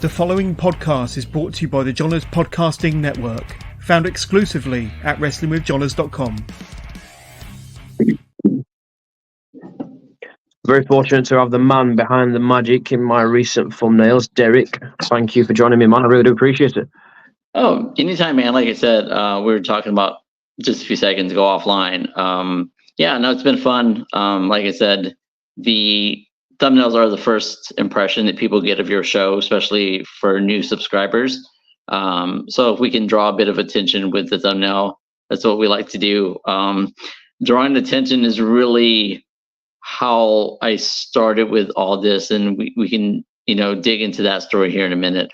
The following podcast is brought to you by the Johners Podcasting Network, found exclusively at wrestlingwithjohners.com. Very fortunate to have the man behind the magic in my recent thumbnails, Derek. Thank you for joining me, man. I really do appreciate it. Oh, anytime, man. Like I said, we were talking about just a few seconds ago offline. Yeah, no, it's been fun. Like I said, the thumbnails are the first impression that people get of your show, especially for new subscribers. So if we can draw a bit of attention with the thumbnail, that's what we like to do. Drawing attention is really how I started with all this, and we can, dig into that story here in a minute.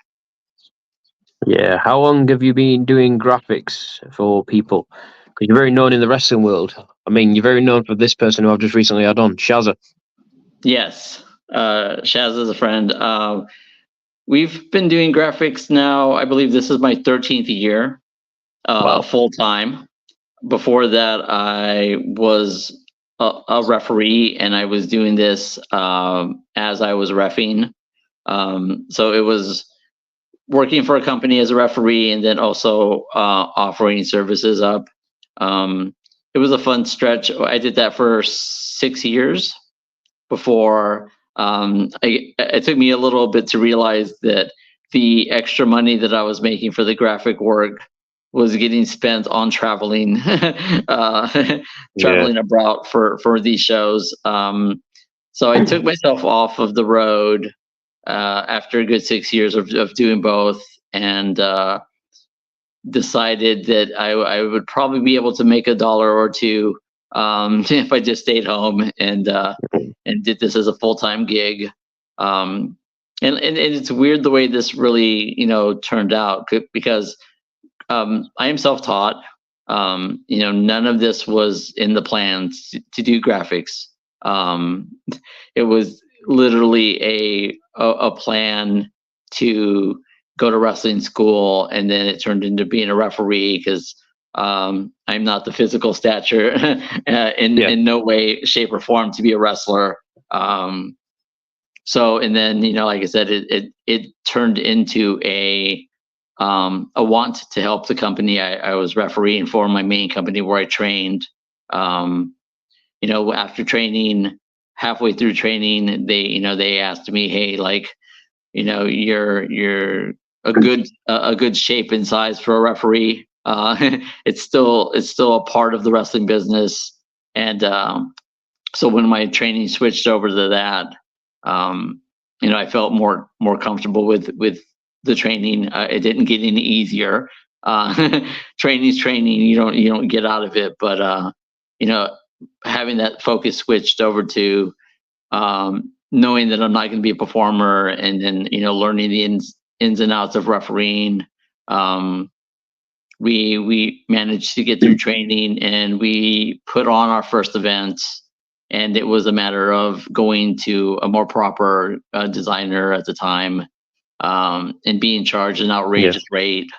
Yeah, how long have you been doing graphics for people? Because you're very known in the wrestling world. I mean, you're very known for this person who I've just recently had on, Shazza. Yes, Shazza's a friend. We've been doing graphics now. I believe this is my 13th year, Wow. full time. Before that, I was a referee, and I was doing this as I was reffing. So it was working for a company as a referee, and then also offering services up. It was a fun stretch. I did that for 6 years before it took me a little bit to realize that the extra money that I was making for the graphic work was getting spent on traveling abroad for these shows. So I took myself off of the road after a good 6 years of doing both, and decided that I would probably be able to make $1 or $2 if I just stayed home and did this as a full-time gig. And it's weird the way this really, turned out, because I am self-taught. None of this was in the plans to do graphics. It was literally a plan to go to wrestling school, and then it turned into being a referee, because I'm not the physical stature in no way, shape, or form to be a wrestler. So, and then, like I said, it turned into a want to help the company I was refereeing for, my main company where I trained. After training, halfway through training, they asked me, hey, you're a good shape and size for a referee. It's still a part of the wrestling business. And so when my training switched over to that, I felt more comfortable with the training. It didn't get any easier. Training's training. You don't get out of it. But having that focus switched over to knowing that I'm not going to be a performer, and then learning the ins and outs of refereeing. We managed to get through training, and we put on our first event. And it was a matter of going to a more proper designer at the time, and being charged an outrageous rate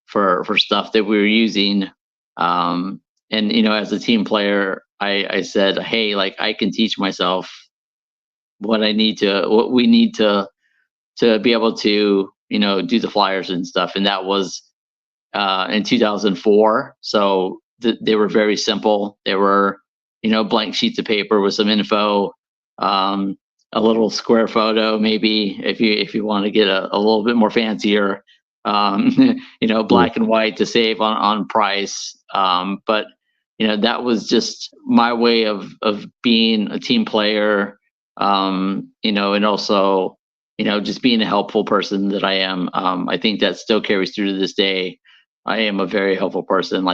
for stuff that we were using. And as a team player, I said, hey, I can teach myself what we need to be able to do the flyers and stuff. And that was in 2004. So they were very simple. They were blank sheets of paper with some info, a little square photo, maybe if you want to get a little bit more fancier, black and white to save on price. But that was just my way of being a team player, and also just being a helpful person that I am. I think that still carries through to this day. I am a very helpful person.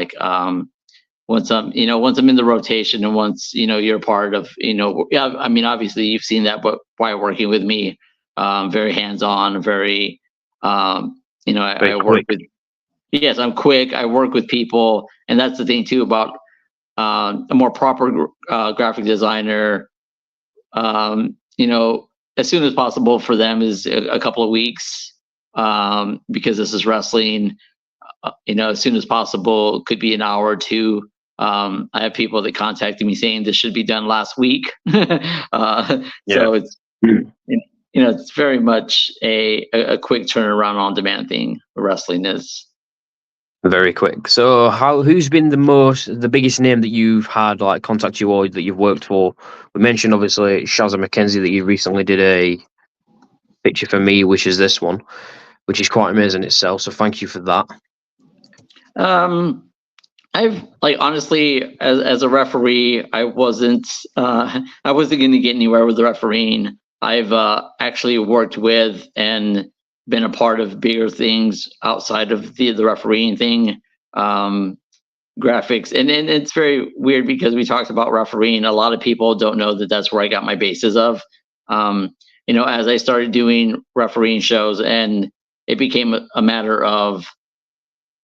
Once I'm in the rotation, and once you're part of obviously you've seen that, but by working with me, very hands-on, very I work with. Yes, I'm quick. I work with people, and that's the thing too about a more proper graphic designer. As soon as possible for them is a couple of weeks, because this is wrestling. As soon as possible could be an hour or two. I have people that contacted me saying this should be done last week. So it's it's very much a quick turnaround on demand thing. Wrestling is. Very quick. So, who's been the biggest name that you've had like contact you or that you've worked for? We mentioned obviously Shazza McKenzie that you recently did a picture for me, which is this one, which is quite amazing itself. So, thank you for that. I've honestly, as a referee, I wasn't going to get anywhere with the refereeing. I've actually worked with and been a part of bigger things outside of the refereeing thing, graphics, and it's very weird because we talked about refereeing. A lot of people don't know that that's where I got my basis of. As I started doing refereeing shows, and it became a matter of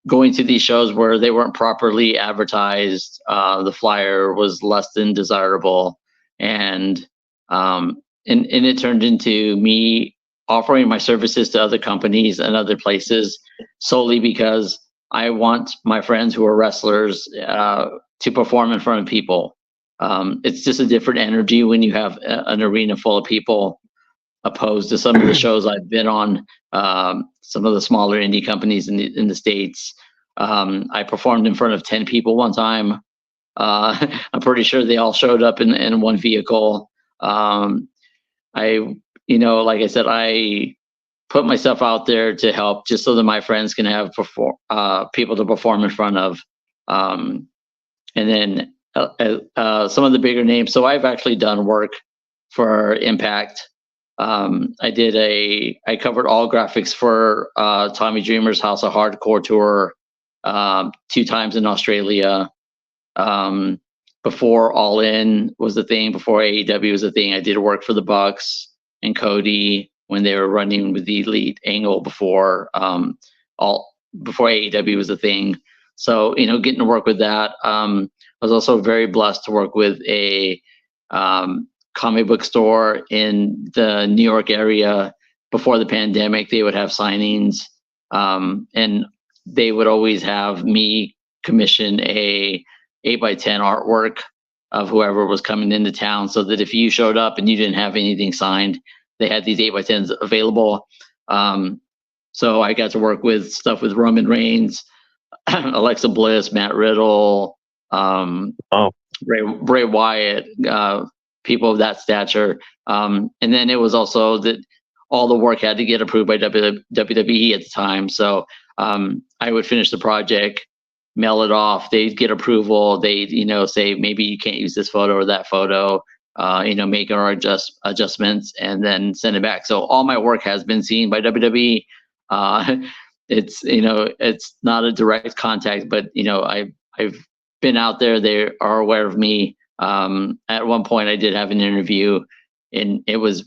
going to these shows where they weren't properly advertised. The flyer was less than desirable, and it turned into me offering my services to other companies and other places solely because I want my friends who are wrestlers to perform in front of people. It's just a different energy when you have an arena full of people, opposed to some of the shows I've been on, some of the smaller indie companies in the States. I performed in front of 10 people one time. I'm pretty sure they all showed up in one vehicle. Like I said, I put myself out there to help just so that my friends can have people to perform in front of. And then some of the bigger names. So I've actually done work for Impact. I covered all graphics for Tommy Dreamer's House of Hardcore tour 2 times in Australia. Before All In was the thing, before AEW was the thing, I did work for the Bucks and Cody when they were running with the Elite angle before AEW was a thing. So getting to work with that. I was also very blessed to work with a comic book store in the New York area. Before the pandemic, they would have signings, and they would always have me commission a 8x10 artwork of whoever was coming into town, so that if you showed up and you didn't have anything signed, they had these 8x10s available. So I got to work with stuff with Roman Reigns, Alexa Bliss, Matt Riddle, Bray Wyatt, people of that stature. And then it was also that all the work had to get approved by WWE at the time. So I would finish the project, mail it off, they'd get approval, they'd say maybe you can't use this photo or that photo, make our adjustments, and then send it back. So all my work has been seen by WWE. It's not a direct contact, but I've been out there. They are aware of me. At one point I did have an interview, and it was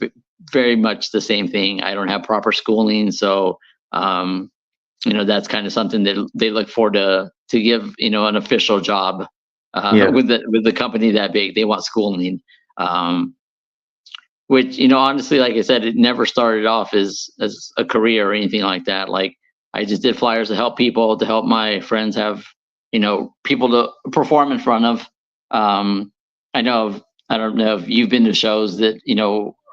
very much the same thing. I don't have proper schooling, so that's kind of something that they look for to give an official job with the company that big. They want schooling, which honestly, like I said, it never started off as a career or anything like that. Like, I just did flyers to help people, to help my friends have people to perform in front of. I don't know if you've been to shows that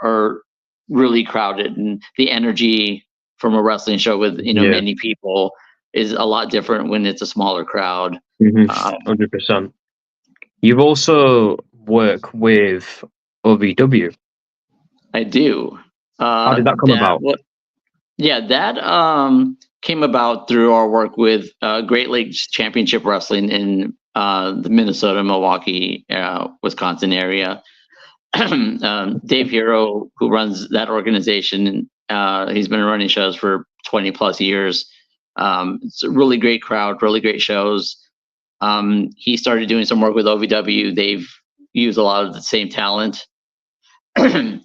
are really crowded, and the energy from a wrestling show with many people is a lot different when it's a smaller crowd. 100%. You've also worked with OVW. I do. How did that come about? That came about through our work with Great Lakes Championship Wrestling in the Minnesota, Milwaukee, Wisconsin area. Dave Hero, who runs that organization, he's been running shows for 20 plus years. It's a really great crowd, really great shows. He started doing some work with OVW. They've used a lot of the same talent. And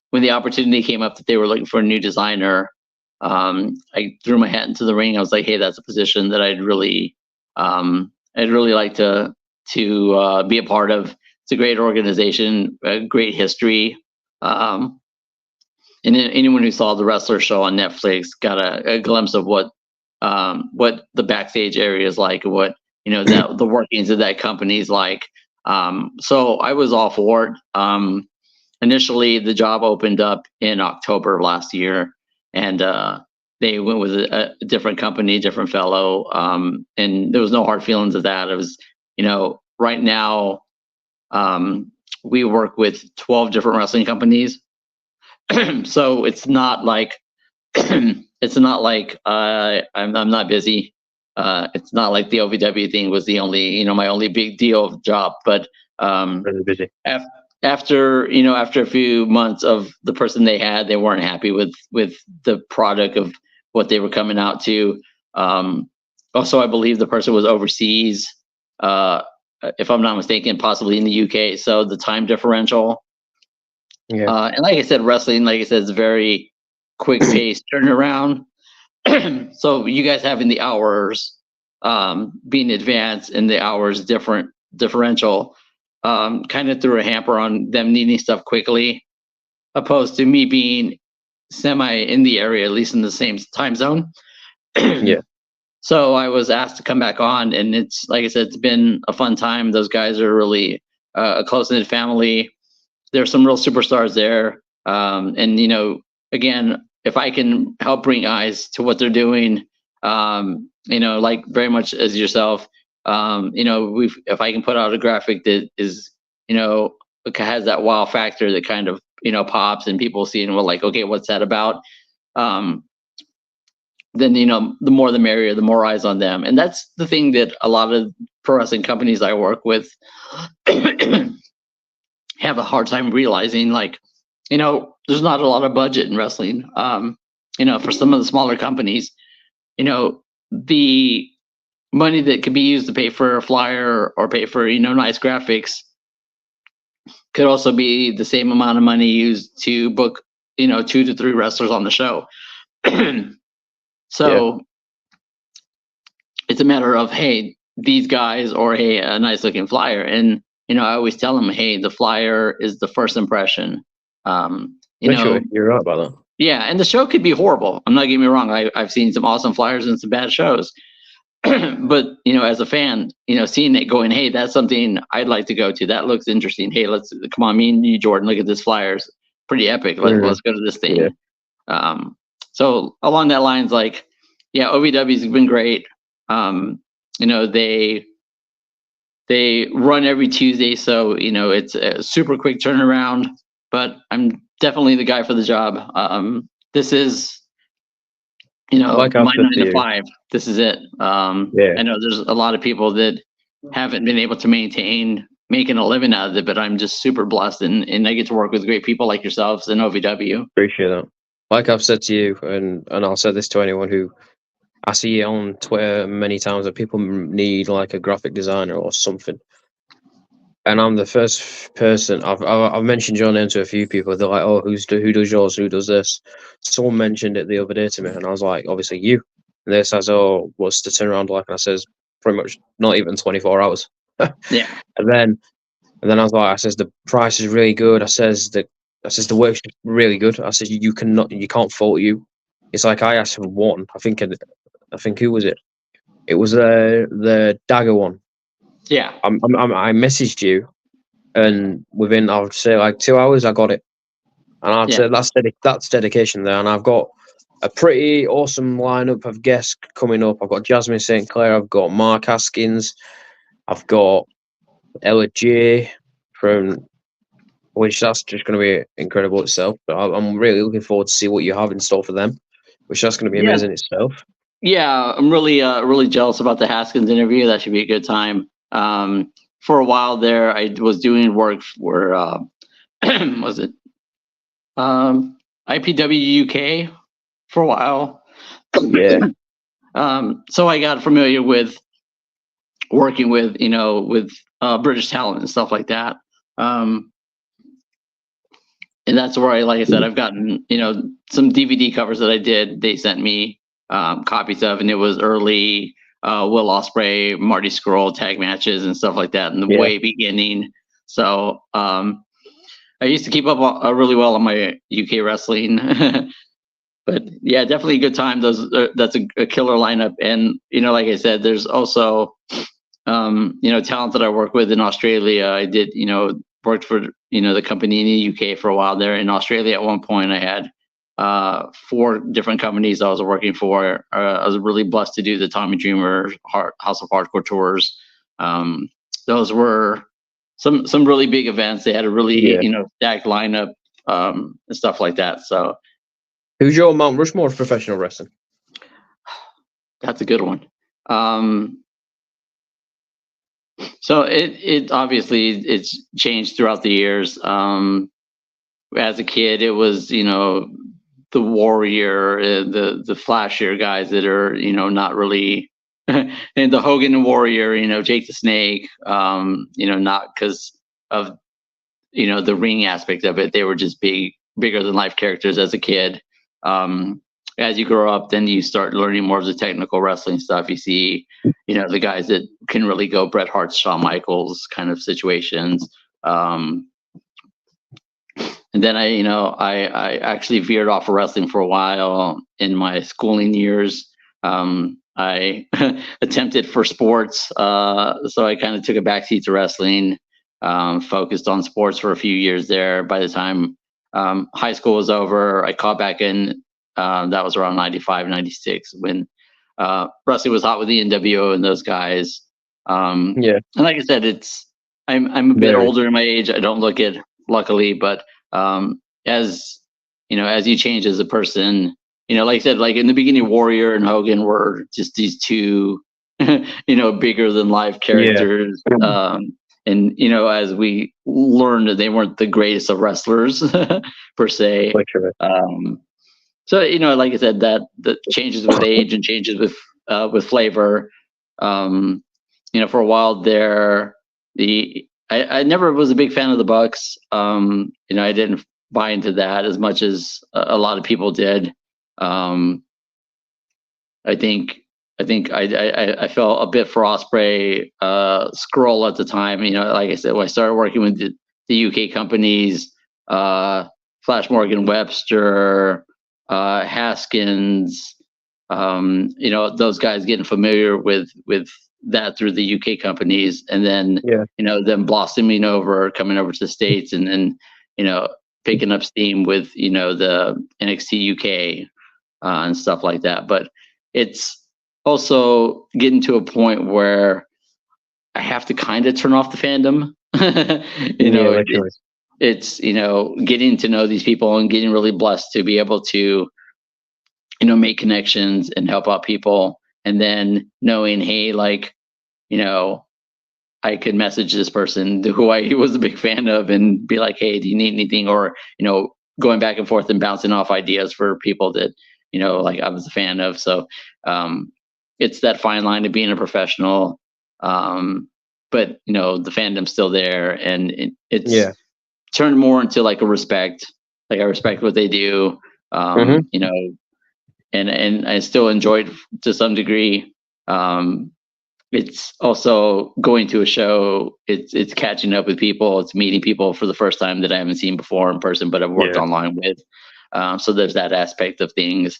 when the opportunity came up that they were looking for a new designer, I threw my hat into the ring. I was like, hey, that's a position that I'd really like to be a part of. It's a great organization, a great history. And anyone who saw the Wrestler Show on Netflix got a glimpse of what the backstage area is like, and what the workings of that company is like. So I was all for it. initially the job opened up in October of last year, and they went with a different company, different fellow, and there was no hard feelings of that. It was, right now we work with 12 different wrestling companies, so it's not like it's not like I'm not busy. It's not like the OVW thing was the only, my only big deal job, but Really busy. after a few months of the person they had, they weren't happy with the product of what they were coming out to. Also, I believe the person was overseas, if I'm not mistaken, possibly in the UK. So the time differential, and like I said, wrestling, like I said, is very quick paced turnaround. So you guys having the hours being advanced and the hours differential kind of threw a hamper on them needing stuff quickly, opposed to me being semi in the area, at least in the same time zone. Yeah. So I was asked to come back on, and it's like I said, it's been a fun time. Those guys are really a close-knit family. There's some real superstars there, and again, if I can help bring eyes to what they're doing, like very much as yourself, if I can put out a graphic that is, has that wow factor that kind of, pops and people see and we're like, okay, what's that about? Then, the more the merrier, the more eyes on them. And that's the thing that a lot of pro wrestling companies I work with have a hard time realizing, like, there's not a lot of budget in wrestling. For some of the smaller companies, the money that could be used to pay for a flyer or pay for, nice graphics could also be the same amount of money used to book, 2 to 3 wrestlers on the show. So it's a matter of, hey, these guys, or hey, a nice looking flyer. And, I always tell them, hey, the flyer is the first impression. Sure, you're right about that. Yeah, and the show could be horrible. I'm not getting me wrong. I've seen some awesome flyers and some bad shows. But, as a fan, seeing it going, hey, that's something I'd like to go to. That looks interesting. Hey, come on, me and you, Jordan, look at this flyers. Pretty epic. Let's go to this thing. Yeah. So along that lines, like, yeah, OVW's been great. They run every Tuesday, so it's a super quick turnaround. But I'm definitely the guy for the job. This is, my 9 to 5. This is it. I know there's a lot of people that haven't been able to maintain making a living out of it, but I'm just super blessed, and I get to work with great people like yourselves and OVW. Appreciate that. Like I've said to you, and I'll say this to anyone who I see on Twitter many times, that people need like a graphic designer or something. And I'm the first person. I've mentioned your name to a few people. They're like, "Oh, who does yours? Who does this?" Someone mentioned it the other day to me, and I was like, "Obviously you." And they says, "Oh, what's the turnaround like?" And I says, "Pretty much not even 24 hours." Yeah. And then I was like, I says, "The price is really good." I says the work's really good. I said, you can't fault you. It's like I asked for one. I think who was it? It was the dagger one. Yeah. I messaged you, and within, I would say, like 2 hours, I got it. And I'd say that's dedication there. And I've got a pretty awesome lineup of guests coming up. I've got Jasmine St. Clair. I've got Mark Haskins. I've got Ella J from, which that's just going to be incredible itself. But I'm really looking forward to see what you have in store for them, which that's going to be amazing itself. Yeah, I'm really jealous about the Haskins interview. That should be a good time. For a while there, I was doing work for was it IPW UK for a while. Yeah. So I got familiar with working with British talent and stuff like that. And that's where like I said, I've gotten some DVD covers that I did. They sent me copies of, and it was early Will Ospreay, Marty Scurll tag matches and stuff like that in the way beginning. So I used to keep up really well on my UK wrestling. But yeah, definitely a good time. That's a killer lineup. And like I said, there's also talent that I work with in Australia. I did worked for the company in the UK for a while there. In Australia, at one point, I had 4 different companies I was working for. I was really blessed to do the Tommy Dreamer House of Hardcore tours. Those were some really big events. They had a really stacked lineup and stuff like that. So, who's your Mount Rushmore of professional wrestling? That's a good one. So it obviously it's changed throughout the years. As a kid, it was the Warrior, the flashier guys that are not really, and the Hogan and Warrior, Jake the Snake. Not because of the ring aspect of it. They were just bigger than life characters as a kid. As you grow up, then you start learning more of the technical wrestling stuff. You see, the guys that can really go Bret Hart's, Shawn Michaels kind of situations. And then I actually veered off of wrestling for a while in my schooling years. I attempted for sports, so I kind of took a backseat to wrestling. Focused on sports for a few years there. By the time high school was over, I caught back in. That was around 95, 96 when wrestling was hot with the NWO and those guys. And like I said, I'm a bit older in my age. I don't look it, luckily, but as you change as a person, like I said, like in the beginning, Warrior and Hogan were just these two, bigger than life characters. And as we learned, they weren't the greatest of wrestlers per se. So like I said, that changes with age and changes with flavor. For a while there, I never was a big fan of the Bucks. I didn't buy into that as much as a lot of people did. I think I felt a bit for Ospreay, Skrull at the time. Like I said, when I started working with the UK companies, Flash Morgan Webster, Haskins, those guys getting familiar with that through the UK companies, and then them blossoming over, coming over to the States, and then picking up steam with the NXT UK and stuff like that. But it's also getting to a point where I have to kind of turn off the fandom. It's getting to know these people and getting really blessed to be able to make connections and help out people, and then knowing, hey, like I could message this person who I was a big fan of and be like, hey, do you need anything? Or going back and forth and bouncing off ideas for people that like I was a fan of. So it's that fine line of being a professional, but the fandom's still there, and it's turned more into like a respect. Like I respect what they do, and I still enjoy it to some degree. It's also going to a show. It's catching up with people. It's meeting people for the first time that I haven't seen before in person, but I've worked online with. So there's that aspect of things.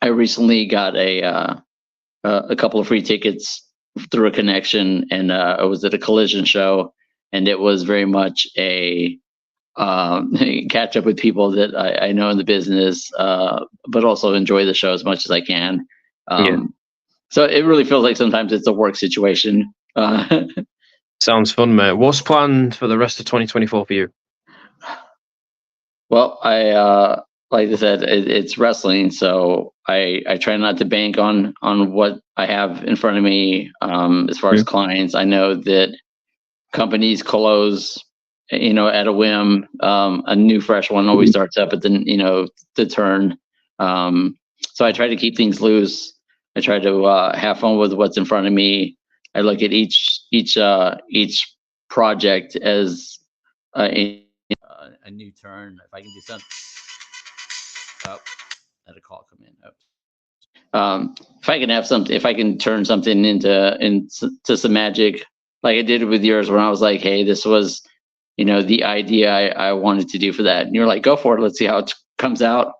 I recently got a couple of free tickets through a connection, and I was at a Collision show, and it was very much a catch up with people that I know in the business, but also enjoy the show as much as I can. So it really feels like sometimes it's a work situation. Sounds fun, mate. What's planned for the rest of 2024 for you? Well, I like I said, it's wrestling, so I try not to bank on what I have in front of me as far as clients. I know that companies close, at a whim. A new fresh one always starts up at the turn. So I try to keep things loose. I try to have fun with what's in front of me. I look at each project as a new turn. If I can do something, let a call come in. If I can have something, if I can turn something into some magic, like I did with yours, when I was like, hey, this was, the idea I wanted to do for that, and you're like, go for it. Let's see how it comes out.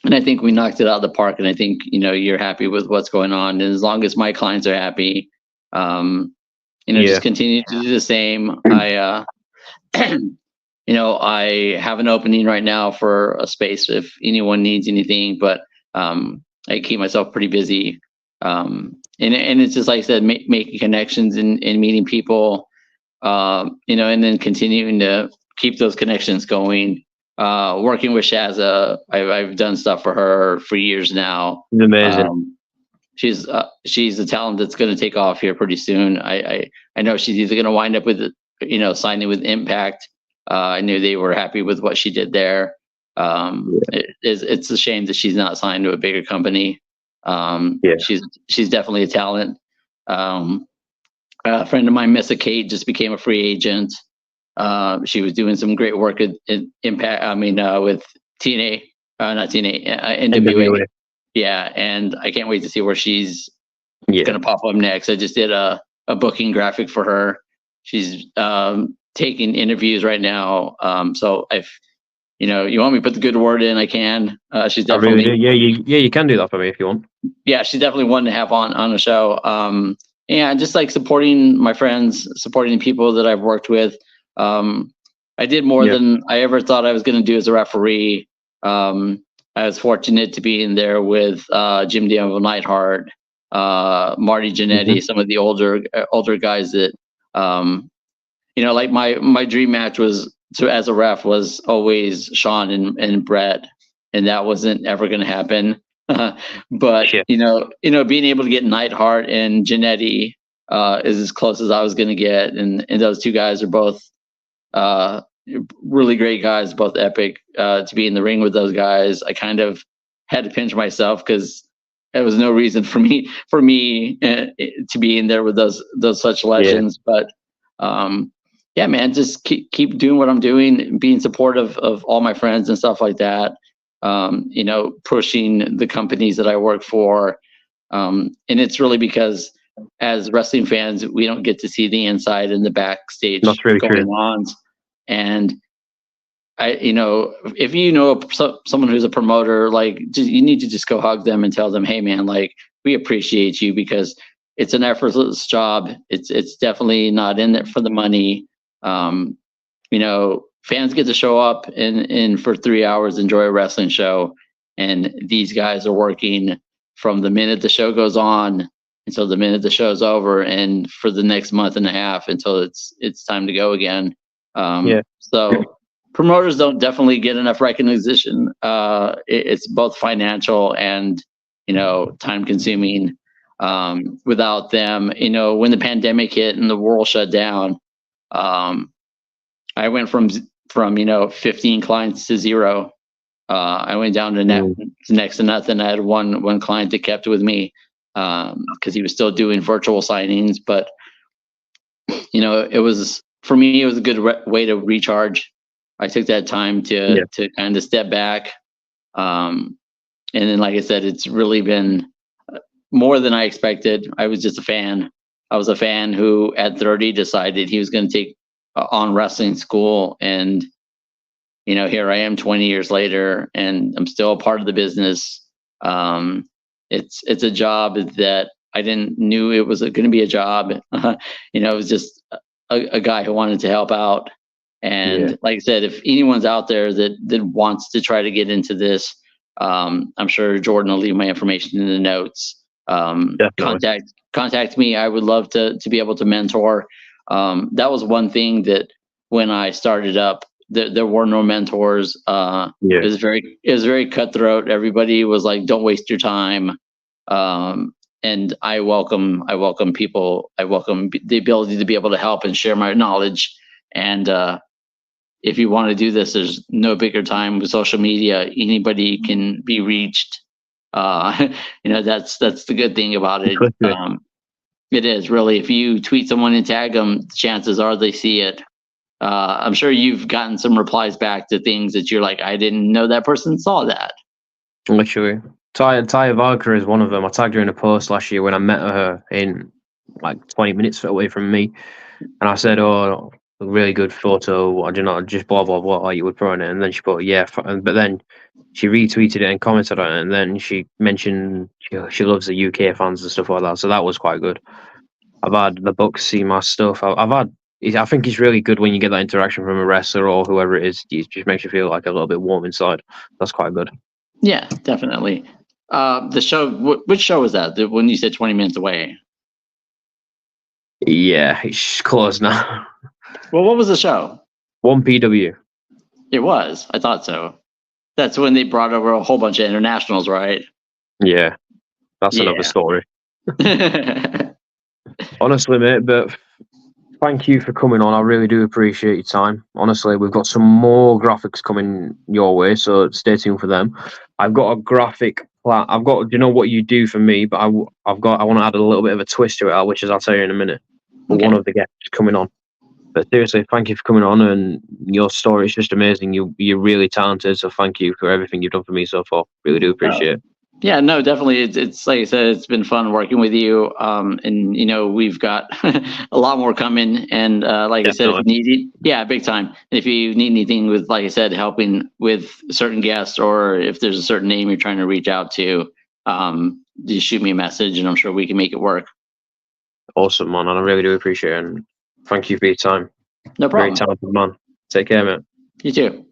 And I think we knocked it out of the park, and I think, you're happy with what's going on. And as long as my clients are happy, just continue to do the same. I I have an opening right now for a space if anyone needs anything, but I keep myself pretty busy. And it's just like I said, making connections and meeting people, and then continuing to keep those connections going. Working with Shazza, I've done stuff for her for years now. It's amazing. She's a talent that's going to take off here pretty soon. I know she's either going to wind up with signing with Impact. I knew they were happy with what she did there. It's a shame that she's not signed to a bigger company. She's definitely a talent. A friend of mine, Missa Kate, just became a free agent. She was doing some great work at Impact. I mean, with TNA, not TNA, NWA. Yeah, and I can't wait to see where she's gonna pop up next. I just did a booking graphic for her. She's taking interviews right now. So if you want me to put the good word in, I can. She's definitely you can do that for me if you want. Yeah, she's definitely one to have on the show. And just like supporting my friends, supporting people that I've worked with. I did more than I ever thought I was going to do as a referee. I was fortunate to be in there with Jim D'Angelo Neidhart, Marty Jannetty, some of the older guys that, like my dream match was as a ref was always Sean and Brett, and that wasn't ever going to happen. But being able to get Neidhart and Jannetty is as close as I was going to get, and those two guys are both really great guys, both epic. To be in the ring with those guys, I kind of had to pinch myself because there was no reason for me to be in there with those such legends. But yeah, man, just keep doing what I'm doing, being supportive of all my friends and stuff like that. Pushing the companies that I work for. And it's really because as wrestling fans, we don't get to see the inside and the backstage going on. And if someone who's a promoter, you need to just go hug them and tell them, hey man, we appreciate you because it's an effortless job. It's definitely not in it for the money. Fans get to show up and for 3 hours enjoy a wrestling show, and these guys are working from the minute the show goes on until the minute the show's over, and for the next month and a half until it's time to go again. So promoters don't definitely get enough recognition. It's both financial and time consuming. Without them, when the pandemic hit and the world shut down, I went from 15 clients to 0. I went down to next to nothing. I had one client that kept with me because he was still doing virtual signings. But it was a good way to recharge. I took that time to kind of step back, and then, like I said, it's really been more than I expected. I was just a fan. I was a fan who, at 30, decided he was going to take on wrestling school, and here I am 20 years later, and I'm still a part of the business. It's a job that I didn't knew it was going to be a job. It was just a guy who wanted to help out. And like I said, if anyone's out there that wants to try to get into this, I'm sure Jordan will leave my information in the notes. Contact me. I would love to be able to mentor. That was one thing that when I started up, there were no mentors. It was very cutthroat. Everybody was like, "Don't waste your time." And I welcome people. I welcome the ability to be able to help and share my knowledge. And if you want to do this, there's no bigger time with social media. Anybody can be reached. That's the good thing about it. It is really, if you tweet someone and tag them, chances are they see it. I'm sure you've gotten some replies back to things that you're like, I didn't know that person saw that. Literally. Taya Varka is one of them. I tagged her in a post last year when I met her in 20 minutes away from me. And I said, "Oh, a really good photo. I do not just blah, blah, blah, you would put on it." And then she put, but then she retweeted it and commented on it. And then she mentioned she loves the UK fans and stuff like that. So that was quite good. I've had the books see my stuff. I think it's really good when you get that interaction from a wrestler or whoever it is. It just makes you feel like a little bit warm inside. That's quite good. Yeah, definitely. The show, which show was that? When you said 20 minutes away? Yeah, it's closed now. Well, what was the show? 1PW. It was. I thought so. That's when they brought over a whole bunch of internationals, right? Yeah, that's another story. Honestly, mate, but thank you for coming on. I really do appreciate your time. Honestly, we've got some more graphics coming your way, so stay tuned for them. I've got a graphic plan. Do you know what you do for me? But I want to add a little bit of a twist to it, which is I'll tell you in a minute. For one of the guests coming on. But seriously, thank you for coming on, and your story is just amazing. You're really talented, so thank you for everything you've done for me so far. Really do appreciate it. Yeah, no, definitely. It's like I said, it's been fun working with you. And we've got a lot more coming. And like I said, if you need big time. And if you need anything with, like I said, helping with certain guests, or if there's a certain name you're trying to reach out to, just shoot me a message, and I'm sure we can make it work. Awesome, man. And I really do appreciate it. And thank you for your time. No problem. Very talented man. Take care, mate. You too.